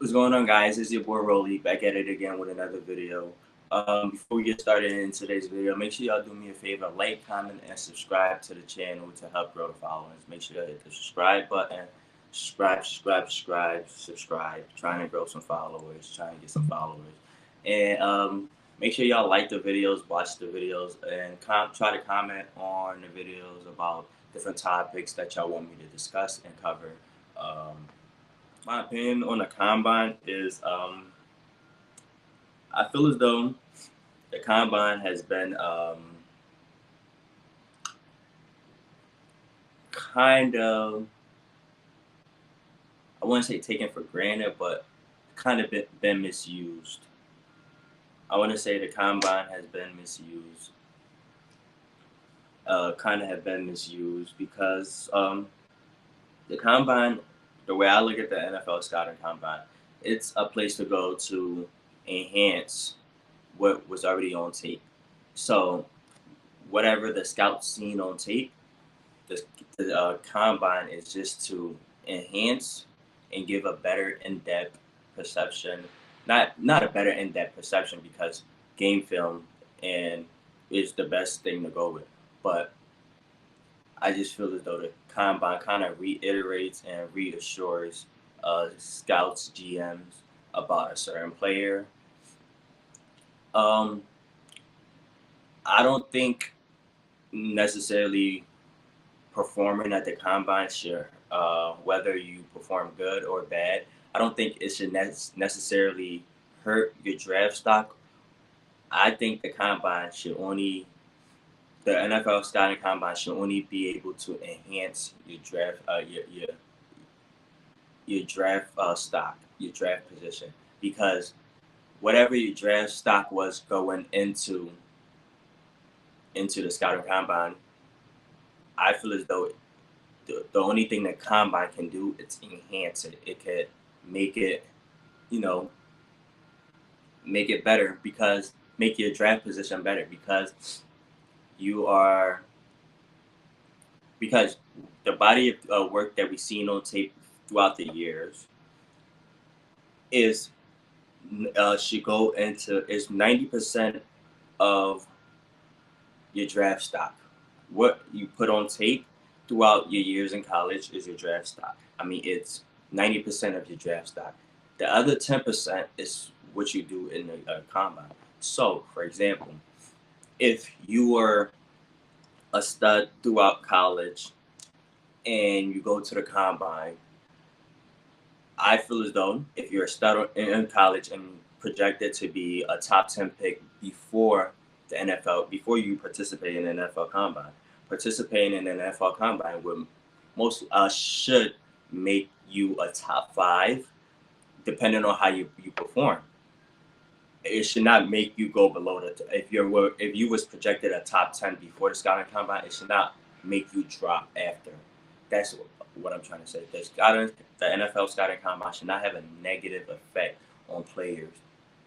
What's going on, guys? It's your boy Rolly back at it again with another video. Before we get started in today's video, make sure y'all do me a favor, like, comment, and subscribe to the channel to help grow the followers. Make sure you hit the subscribe button. Subscribe. Trying to grow some followers, trying to get some followers. And make sure y'all like the videos, watch the videos, and try to comment on the videos about different topics that y'all want me to discuss and cover. My opinion on the combine is I feel as though the combine has been kind of, I wouldn't say taken for granted, but kind of been misused. I want to say the combine has been misused. Kind of have been misused because the combine, the way I look at the NFL scouting combine, it's a place to go to enhance what was already on tape. So whatever the scouts seen on tape, the combine is just to enhance and give a better in-depth perception. Not a better in-depth perception because game film and is the best thing to go with, but I just feel as though the combine kind of reiterates and reassures scouts, GMs about a certain player. Um, I don't think necessarily performing at the combine, sure, whether you perform good or bad, I don't think it should necessarily hurt your draft stock. I think the NFL scouting combine should only be able to enhance your draft, your draft stock, your draft position, because whatever your draft stock was going into the scouting combine, I feel as though the only thing that combine can do is enhance it. It could make it, you know, make it better because make your draft position better because you are because the body of work that we've seen on tape throughout the years is should go into is 90% of your draft stock. What you put on tape throughout your years in college is your draft stock. I mean, it's 90% of your draft stock. The other 10% is what you do in the combine. So, for example, if you were a stud throughout college and you go to the combine, I feel as though if you're a stud in college and projected to be a top 10 pick before the NFL, before you participate in the NFL combine, participating in the NFL combine would most should make you a top 5, depending on how you perform. It should not make you go below if you was projected a top 10 before the scouting combine, it should not make you drop after. That's what I'm trying to say. The NFL scouting combine should not have a negative effect on players.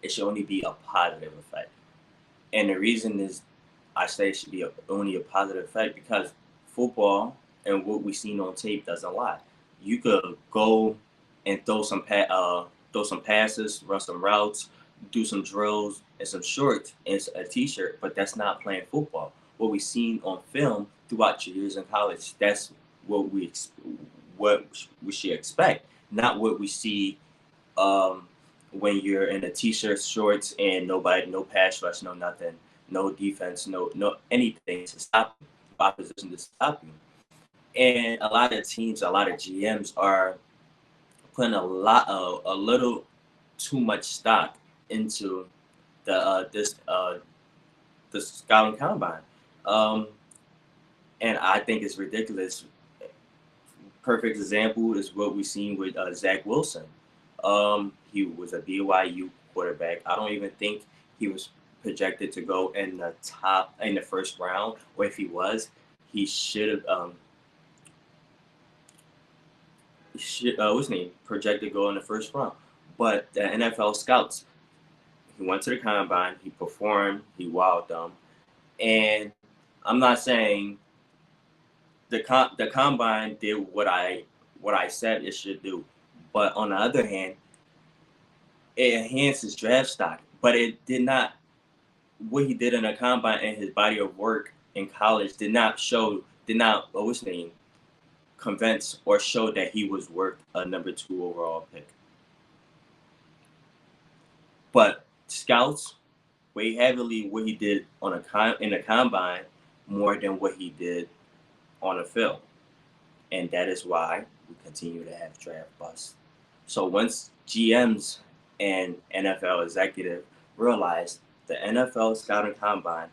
It should only be a positive effect. And the reason is I say it should be only a positive effect because football and what we've seen on tape doesn't lie. You could go and throw some passes, run some routes, do some drills and some shorts and a t-shirt, but that's not playing football. What we've seen on film throughout your years in college, that's what what we should expect, not what we see when you're in a t-shirt, shorts, and no pass rush, no nothing, no defense, no anything to stop you, opposition to stop you. And a lot of teams, a lot of GMs are putting a little too much stock into the scouting combine, um, and I think it's ridiculous. Perfect example is what we've seen with Zach Wilson. He was a BYU quarterback. I don't even think he was projected to go in the first round, or if he was, he should have. What's his name? Projected to go in the first round, but the NFL scouts. He went to the combine. He performed. He wowed them, and I'm not saying the combine did what I said it should do, but on the other hand, it enhanced his draft stock, but it did not. What he did in the combine and his body of work in college did not what's his name convince or show that he was worth a number 2 overall pick. But scouts weigh heavily what he did in the combine more than what he did on the field, and that is why we continue to have draft busts. So once GMs and NFL executive realize the NFL scouting combine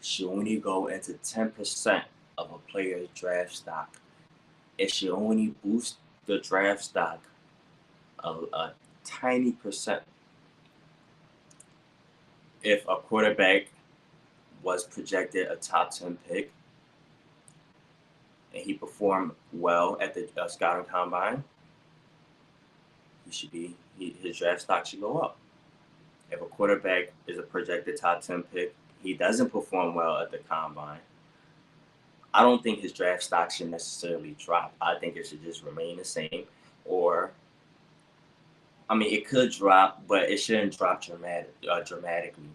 should only go into 10% of a player's draft stock, it should only boost the draft stock a tiny percent. If a quarterback was projected a top 10 pick and he performed well at the scouting combine, his draft stock should go up. If a quarterback is a projected top 10 pick, he doesn't perform well at the combine, I don't think his draft stock should necessarily drop. I think it should just remain the same. Or, I mean, it could drop, but it shouldn't drop dramatically.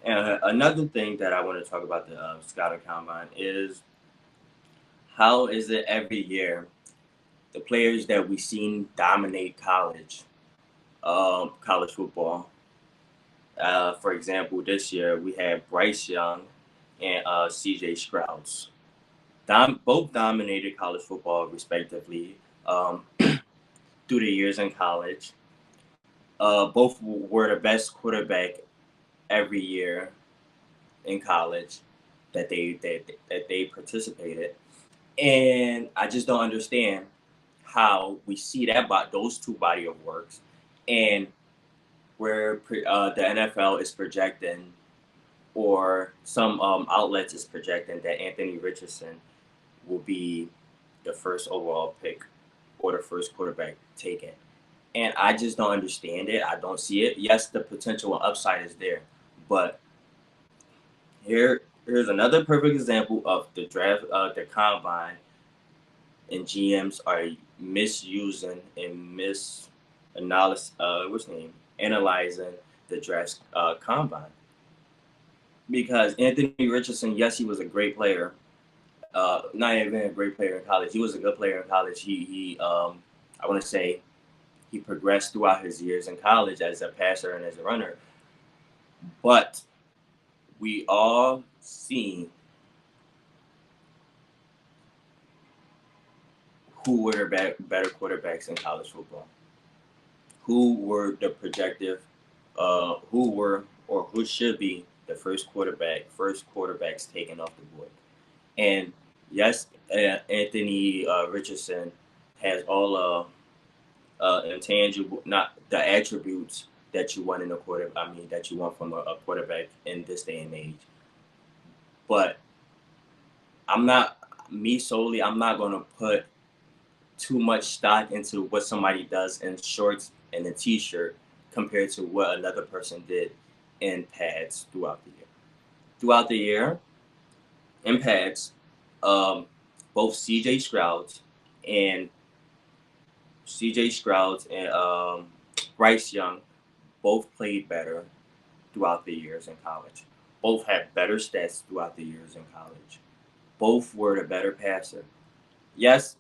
And another thing that I want to talk about the scouting combine is how is it every year the players that we've seen dominate college football. For example, this year we had Bryce Young and C.J. Stroud. Both dominated college football respectively through the years in college. Both were the best quarterback every year in college that they participated, and I just don't understand how we see those two body of works, and where the NFL is projecting, or some outlets is projecting that Anthony Richardson will be the first overall pick or the first quarterback taken. And I just don't understand it. I don't see it. Yes, the potential and upside is there. But here's another perfect example of the draft, the combine, and GMs are misusing and analyzing the draft combine. Because Anthony Richardson, yes, he was a great player. Not even a great player in college. He was a good player in college. He I want to say he progressed throughout his years in college as a passer and as a runner. But we all seen who were the better quarterbacks in college football. Who were the projective, who were or who should be the first quarterbacks taken off the board. And yes, Anthony Richardson has all intangible, not the attributes that you want in a quarterback. I mean, that you want from a quarterback in this day and age. But I'm not going to put too much stock into what somebody does in shorts and a t-shirt compared to what another person did in pads throughout the year. Throughout the year, in pads, both C.J. Stroud and Bryce Young both played better throughout the years in college. Both had better stats throughout the years in college. Both were the better passer. Yes,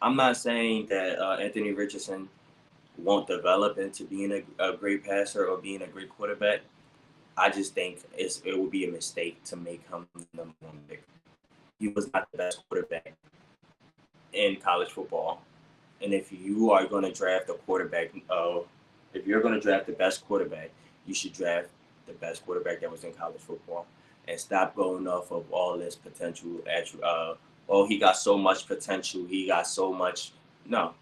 I'm not saying that Anthony Richardson won't develop into being a great passer or being a great quarterback. I just think it would be a mistake to make him the number 1 pick. He was not the best quarterback in college football. And if you are going to draft a quarterback, if you're going to draft the best quarterback, you should draft the best quarterback that was in college football and stop going off of all this potential. He got so much potential. He got so much. No,